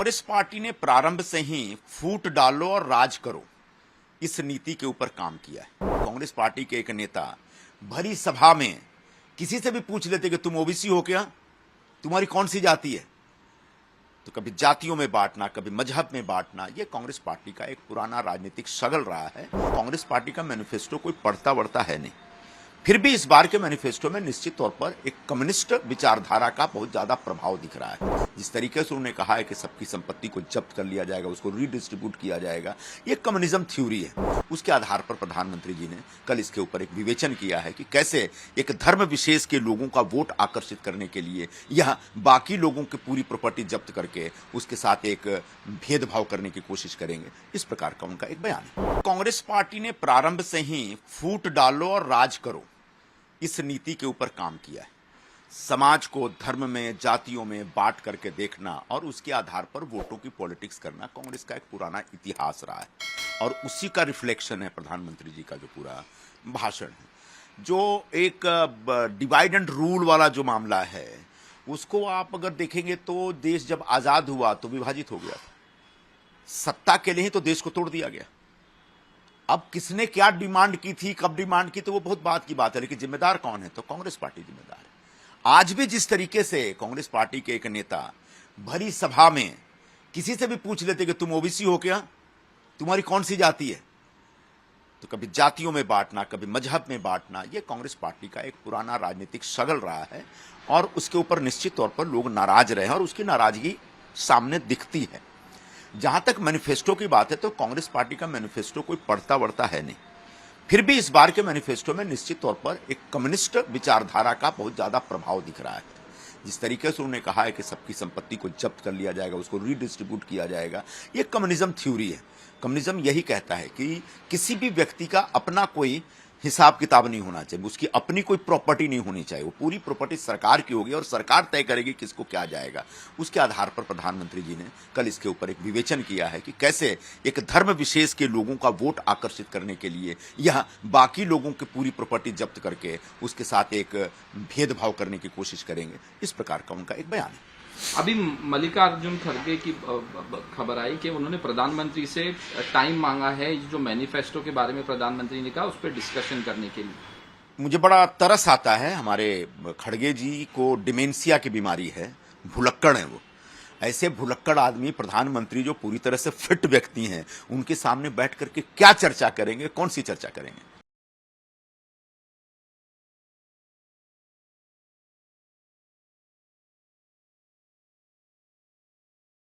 Congress party ने प्रारंभ से ही फूट डालो और राज करो इस नीति के ऊपर काम किया है। कांग्रेस पार्टी के एक नेता भरी सभा में किसी से भी पूछ लेते कि तुम ओबीसी हो क्या, तुम्हारी कौन सी जाति है, तो कभी जातियों में बांटना, कभी मजहब में बांटना, यह कांग्रेस पार्टी का एक पुराना राजनीतिक शगल रहा है। कांग्रेस पार्टी का मैनिफेस्टो कोई पढ़ता वढ़ता है नहीं, फिर भी इस बार के मैनिफेस्टो में निश्चित तौर पर एक कम्युनिस्ट विचारधारा का बहुत ज्यादा प्रभाव दिख रहा है। जिस तरीके से उन्होंने कहा है कि सबकी संपत्ति को जब्त कर लिया जाएगा, उसको रीडिस्ट्रीब्यूट किया जाएगा, ये कम्युनिज्म थ्योरी है। उसके आधार पर प्रधानमंत्री जी ने कल इसके ऊपर एक विवेचन किया है कि कैसे एक धर्म विशेष के लोगों का वोट आकर्षित करने के लिए यह बाकी लोगों की पूरी प्रॉपर्टी जब्त करके उसके साथ एक भेदभाव करने की कोशिश करेंगे। इस प्रकार का उनका एक बयान है। कांग्रेस पार्टी ने प्रारंभ से ही फूट डालो और राज करो इस नीति के ऊपर काम किया है। समाज को धर्म में, जातियों में बांट करके देखना और उसके आधार पर वोटों की पॉलिटिक्स करना कांग्रेस का एक पुराना इतिहास रहा है और उसी का रिफ्लेक्शन है प्रधानमंत्री जी का जो पूरा भाषण है। जो एक डिवाइड एंड रूल वाला जो मामला है, उसको आप अगर देखेंगे तो देश जब आजाद हुआ तो विभाजित हो गया था, सत्ता के लिए ही तो देश को तोड़ दिया गया। अब किसने क्या डिमांड की थी, कब डिमांड की, तो वो बहुत बात की बात है, लेकिन जिम्मेदार कौन है? तो कांग्रेस पार्टी जिम्मेदार है। आज भी जिस तरीके से कांग्रेस पार्टी के एक नेता भरी सभा में किसी से भी पूछ लेते कि तुम ओबीसी हो क्या, तुम्हारी कौन सी जाति है, तो कभी जातियों में बांटना, कभी मजहब में बांटना, यह कांग्रेस पार्टी का एक पुराना राजनीतिक शगल रहा है और उसके ऊपर निश्चित तौर पर लोग नाराज रहे हैं और उसकी नाराजगी सामने दिखती है। जहां तक मैनिफेस्टो की बात है तो कांग्रेस पार्टी का मैनिफेस्टो कोई पढ़ता वढ़ता है नहीं, फिर भी इस बार के मैनिफेस्टो में निश्चित तौर पर एक कम्युनिस्ट विचारधारा का बहुत ज्यादा प्रभाव दिख रहा है। जिस तरीके से उन्होंने कहा है कि सबकी संपत्ति को जब्त कर लिया जाएगा, उसको रीडिस्ट्रीब्यूट किया जाएगा, ये कम्युनिज्म थ्योरी है। कम्युनिज्म यही कहता है कि किसी भी व्यक्ति का अपना कोई हिसाब किताब नहीं होना चाहिए, उसकी अपनी कोई प्रॉपर्टी नहीं होनी चाहिए, वो पूरी प्रॉपर्टी सरकार की होगी और सरकार तय करेगी किसको क्या जाएगा। उसके आधार पर प्रधानमंत्री जी ने कल इसके ऊपर एक विवेचन किया है कि कैसे एक धर्म विशेष के लोगों का वोट आकर्षित करने के लिए यह बाकी लोगों की पूरी प्रॉपर्टी जब्त करके उसके साथ एक भेदभाव करने की कोशिश करेंगे। इस प्रकार का उनका एक बयान है। अभी मल्लिकार्जुन खड़गे की खबर आई कि उन्होंने प्रधानमंत्री से टाइम मांगा है, जो मैनिफेस्टो के बारे में प्रधानमंत्री ने कहा उस पर डिस्कशन करने के लिए। मुझे बड़ा तरस आता है, हमारे खड़गे जी को डिमेंशिया की बीमारी है, भुलक्कड़ है वो। ऐसे भुलक्कड़ आदमी प्रधानमंत्री जो पूरी तरह से फिट व्यक्ति हैं, उनके सामने बैठ करके क्या चर्चा करेंगे, कौन सी चर्चा करेंगे?